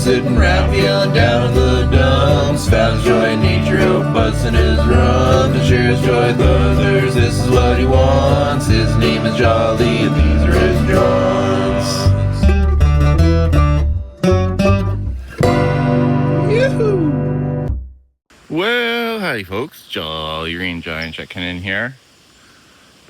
sitting round feeling down in the dumps. Found joy in nature, out busting his rum to share his joy with others. This is what he wants. His name is Jolly, and these are his jaunts. Yoo-hoo! Well, howdy folks, Jolly Green Giant checking in here.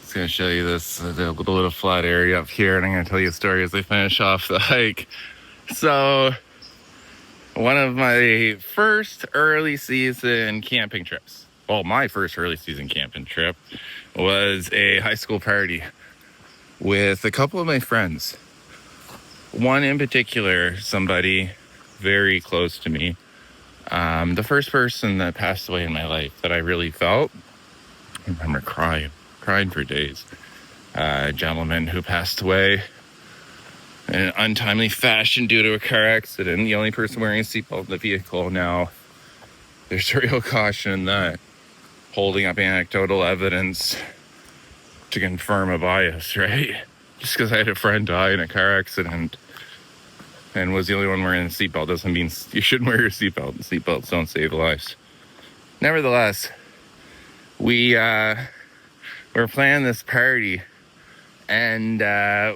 Just gonna show you this little flat area up here, and I'm gonna tell you a story as I finish off the hike. So, one of my first early season camping trips, well, my first early season camping trip was a high school party with a couple of my friends. One in particular, somebody very close to me. The first person that passed away in my life that I really felt, I remember crying for days. A gentleman who passed away in an untimely fashion due to a car accident. The only person wearing a seatbelt in the vehicle. Now, there's a real caution that holding up anecdotal evidence to confirm a bias, right? Just because I had a friend die in a car accident and was the only one wearing a seatbelt doesn't mean you shouldn't wear your seatbelt. Seatbelts don't save lives. Nevertheless, we were planning this party, and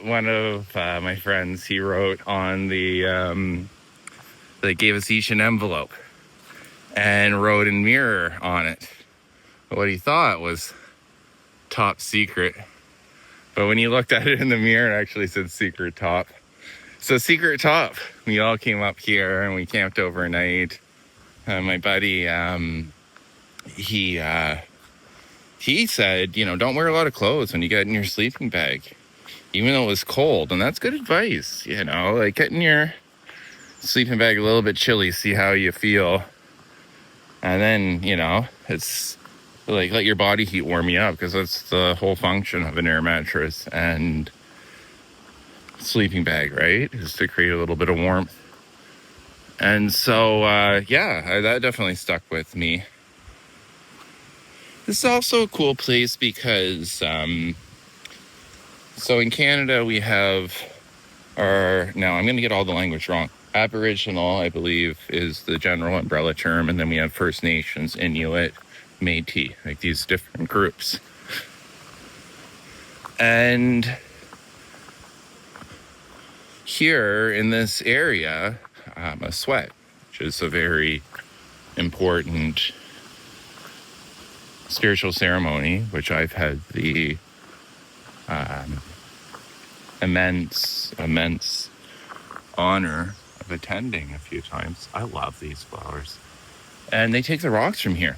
one of my friends, he wrote on the, they gave us each an envelope and wrote in mirror on it what he thought was top secret. But when he looked at it in the mirror, it actually said secret top. So secret top, we all came up here and we camped overnight. My buddy, he said, you know, don't wear a lot of clothes when you get in your sleeping bag, even though it was cold. And that's good advice, you know, like get in your sleeping bag a little bit chilly, see how you feel. And then, you know, it's like let your body heat warm you up, because that's the whole function of an air mattress and sleeping bag, right? Is to create a little bit of warmth. And so, that definitely stuck with me. This is also a cool place because, so in Canada we have now I'm going to get all the language wrong. Aboriginal, I believe, is the general umbrella term, and then we have First Nations, Inuit, Métis, like these different groups. And here in this area, a sweat, which is a very important spiritual ceremony, which I've had the immense honor of attending a few times. I love these flowers. And they take the rocks from here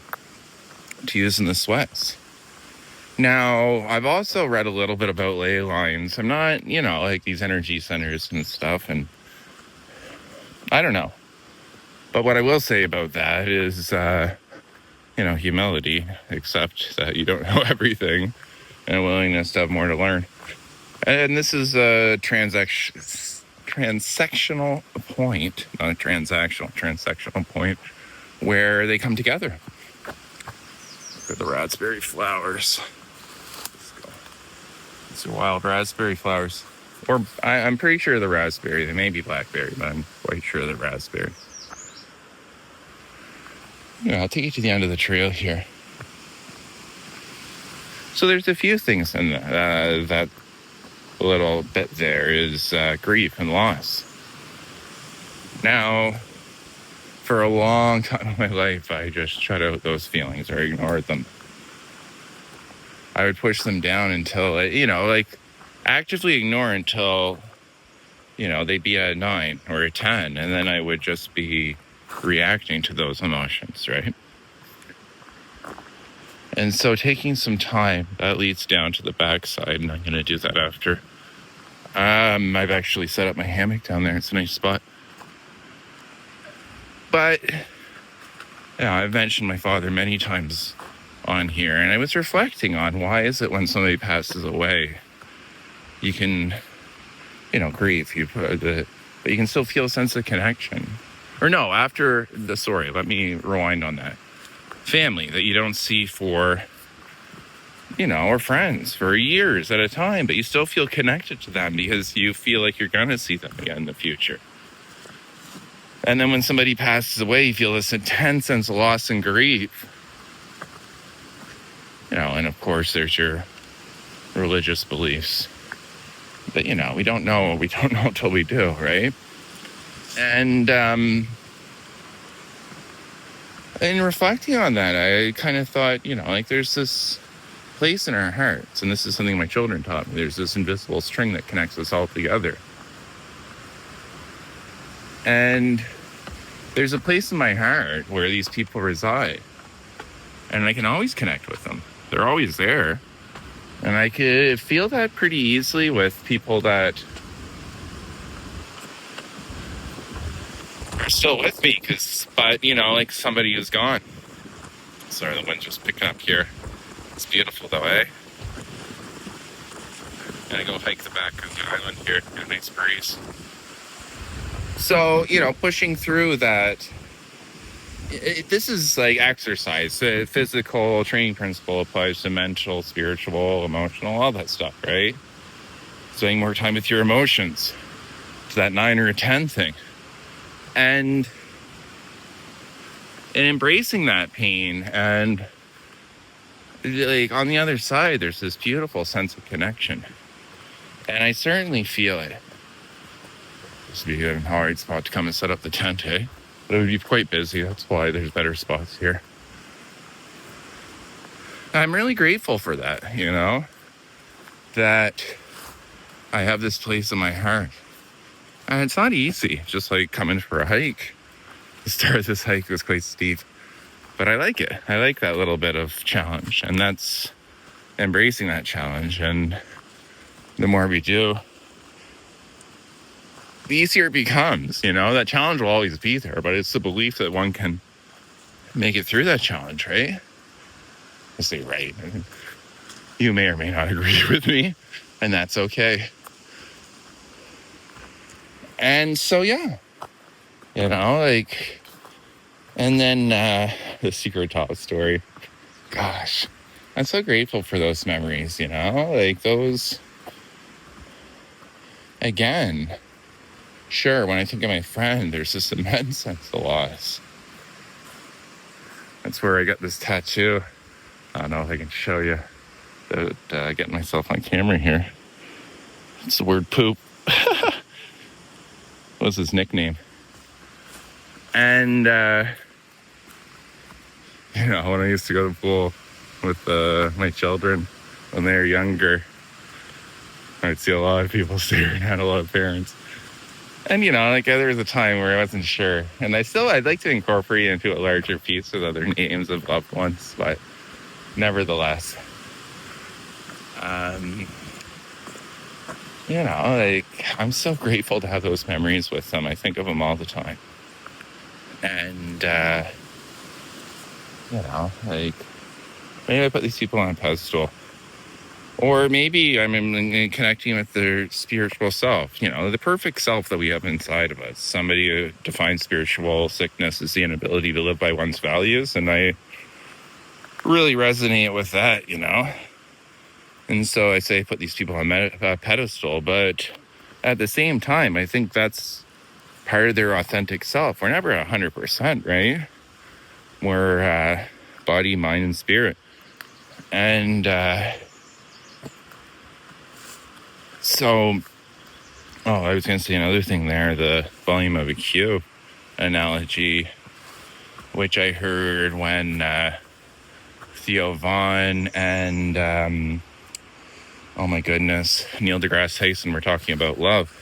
to use in the sweats. Now, I've also read a little bit about ley lines. I'm not, you know, like these energy centers and stuff, and I don't know. But what I will say about that is, you know, humility, accept that you don't know everything, and a willingness to have more to learn. And this is a transactional point, not a transactional point, where they come together. Look at the raspberry flowers. These are wild raspberry flowers. Or I'm pretty sure they're raspberry. They may be blackberry, but I'm quite sure they're raspberry. Yeah, I'll take you to the end of the trail here. So there's a few things in that little bit there is grief and loss. Now, for a long time in my life, I just shut out those feelings or ignored them. I would push them down until, you know, like actively ignore until, you know, they'd be at a 9 or a 10, and then I would just be reacting to those emotions, right? And so taking some time, that leads down to the backside, and I'm going to do that after. I've actually set up my hammock down there. It's a nice spot. But, you know, I've mentioned my father many times on here, and I was reflecting on why is it when somebody passes away, you can, you know, grieve, but you can still feel a sense of connection. Or no, let me rewind on that. Family that you don't see for, you know, or friends for years at a time, but you still feel connected to them because you feel like you're going to see them again in the future. And then when somebody passes away, you feel this intense sense of loss and grief. And of course there's your religious beliefs. But, we don't know what we don't know until we do, right? And in reflecting on that, I kind of thought, there's this place in our hearts, and this is something my children taught me. There's this invisible string that connects us all together. And there's a place in my heart where these people reside. And I can always connect with them. They're always there. And I could feel that pretty easily with people that are still with me, but somebody who's gone. Sorry, the wind's just picking up here. It's beautiful though, eh? I'm gonna go hike the back of the island here, get a nice breeze. So, pushing through that, this is like exercise. The physical training principle applies to mental, spiritual, emotional, all that stuff, right? Spending more time with your emotions. It's that 9 or a 10 thing. And embracing that pain, and on the other side, there's this beautiful sense of connection. And I certainly feel it. This would be a hard spot to come and set up the tent, eh? But it would be quite busy. That's why there's better spots here. I'm really grateful for that, that I have this place in my heart. And it's not easy, just like coming for a hike. The start of this hike was quite steep, but I like it. I like that little bit of challenge, and that's embracing that challenge. And the more we do, the easier it becomes. That challenge will always be there, but it's the belief that one can make it through that challenge, right? I say right. You may or may not agree with me, and that's okay. And so, yeah, and then the secret top story. Gosh, I'm so grateful for those memories, those, again, sure, when I think of my friend, there's this immense sense of loss. That's where I got this tattoo. I don't know if I can show you without getting myself on camera here. It's the word poop. Was his nickname. And, when I used to go to the pool with my children when they were younger, I'd see a lot of people staring at a lot of parents. And, there was a time where I wasn't sure. And I'd like to incorporate it into a larger piece with other names of loved ones, but nevertheless, I'm so grateful to have those memories with them. I think of them all the time. And, maybe I put these people on a pedestal. Or maybe I'm connecting with their spiritual self, the perfect self that we have inside of us. Somebody who defines spiritual sickness as the inability to live by one's values. And I really resonate with that, And so I say put these people on a pedestal. But at the same time, I think that's part of their authentic self. We're never 100%, right? We're body, mind, and spirit. And so, I was going to say another thing there, the volume of a cube analogy, which I heard when Theo Vaughn and, Neil deGrasse Tyson were talking about love.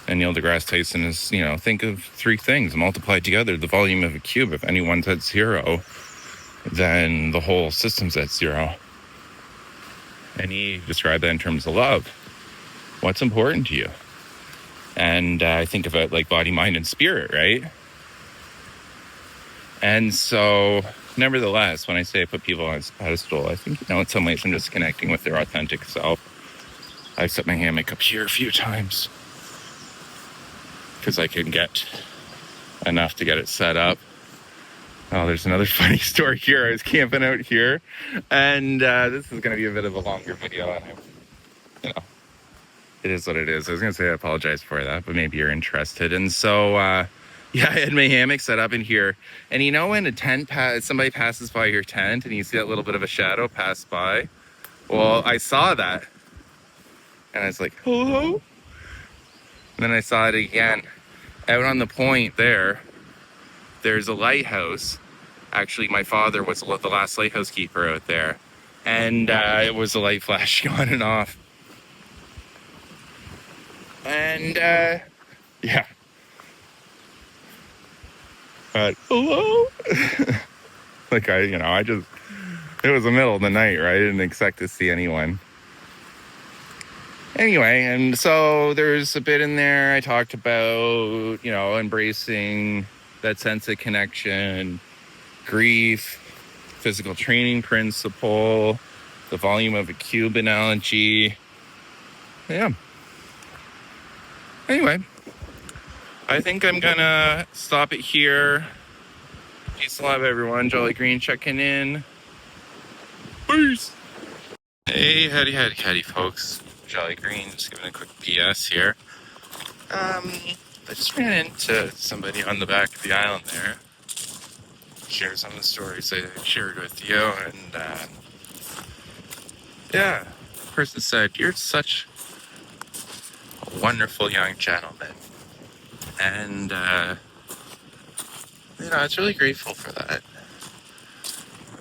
And Neil deGrasse Tyson is, think of 3 things multiplied together, the volume of a cube. If any one's at 0, then the whole system's at 0. And he described that in terms of love. What's important to you? And I think of it like body, mind, and spirit, right? And so, nevertheless, when I say I put people on a pedestal, I think, in some ways I'm just connecting with their authentic self. I've set my hammock up here a few times because I can get enough to get it set up. Oh, there's another funny story here. I was camping out here, and this is going to be a bit of a longer video, and it is what it is. I was going to say I apologize for that, but maybe you're interested. And so Yeah, I had my hammock set up in here. And you know when a tent somebody passes by your tent and you see that little bit of a shadow pass by? Well, I saw that. And I was like, hello? And then I saw it again. Out on the point there, there's a lighthouse. Actually, my father was the last lighthouse keeper out there. And it was a light flash on and off. And yeah. Hello? Like it was the middle of the night, right? I didn't expect to see anyone. Anyway, and so there's a bit in there I talked about, embracing that sense of connection, grief, physical training principle, the volume of a cube analogy. Yeah. Anyway, I think I'm gonna stop it here. Peace and love, everyone. Jolly Green checking in. Peace. Hey, howdy, folks. Jolly Green, just giving a quick PS here. I just ran into somebody on the back of the island there. Share some of the stories I shared with you, and yeah, the person said, "You're such a wonderful young gentleman," and I was really grateful for that.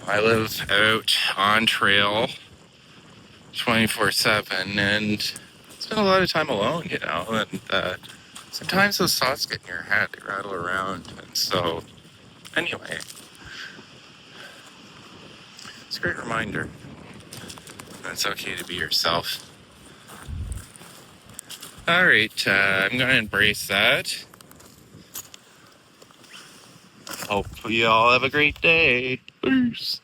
I live out on trail 24/7, and spend a lot of time alone, and sometimes those thoughts get in your head, they rattle around, and so, anyway, it's a great reminder that it's okay to be yourself. Alright, I'm gonna embrace that. Hope you all have a great day. Peace.